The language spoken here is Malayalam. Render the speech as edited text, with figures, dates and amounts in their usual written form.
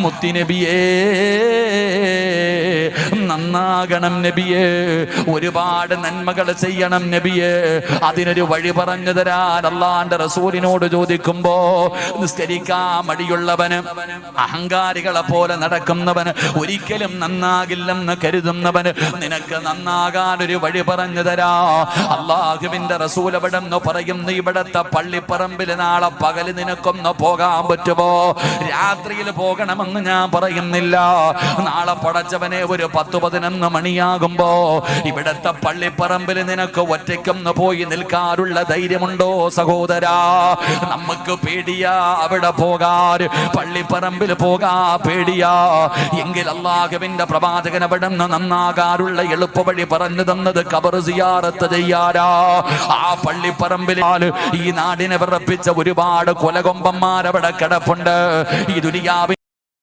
മുത്തിനബിയേ നന്നാകണം നബിയേ, ഒരുപാട് നന്മകൾ ചെയ്യണം നബിയേ, അതിനൊരു വഴി പറഞ്ഞു തരാൻ അള്ളാന്റെ റസൂലിനോട് ചോദിക്കുമ്പോ നിസ്കരിക്കാൻ മടിയുള്ളവന്, അഹങ്കാരികളെ പോലെ നടക്കുന്നവന്, ഒരിക്കലും നന്നാകില്ലെന്ന് കരുതുന്നവന് നിനക്ക് നന്നാകാൻ ഒരു വഴി പറഞ്ഞു തരാ. അള്ളാഹുവിന്റെ റസൂൽ അവിടെ നിന്ന് പറയുന്നു, ഇവിടത്തെ പള്ളിപ്പറമ്പിൽ നാളെ പകല് നിനക്കൊന്ന് പോകാൻ പറ്റുമോ? രാത്രിയിൽ പോകണമെന്ന് ഞാൻ പറയുന്നില്ല. നാളെ പടച്ചവനെ ഒരു 10-11 മണിയാകുമ്പോ ഇവിടത്തെ പള്ളിപ്പറമ്പിൽ നിനക്ക് ഒറ്റയ്ക്കൊന്ന് പോയി നിൽക്കാനുള്ള ധൈര്യമുണ്ടോ സഹോദരാ? നമുക്ക് പേടിയാ അവിടെ പോകാൻ, പള്ളിപ്പറമ്പിൽ പോകാ പേടിയാ. എങ്കിൽ അല്ലാഹുവിന്റെ പ്രവാചകൻ അവിടെ നിന്ന് നന്നാകാനുള്ള എളുപ്പവഴി പറഞ്ഞു തന്നത് ഖബർ സിയാറത്ത് ചെയ്യാരാ. ആ പള്ളിപ്പറമ്പിൽ ഈ നാടിനെ വിറപ്പിച്ച ഒരുപാട് കൊലകൊമ്പന്മാരവിടെ കിടപ്പുണ്ട്. ഈ ദുനിയാവിൽ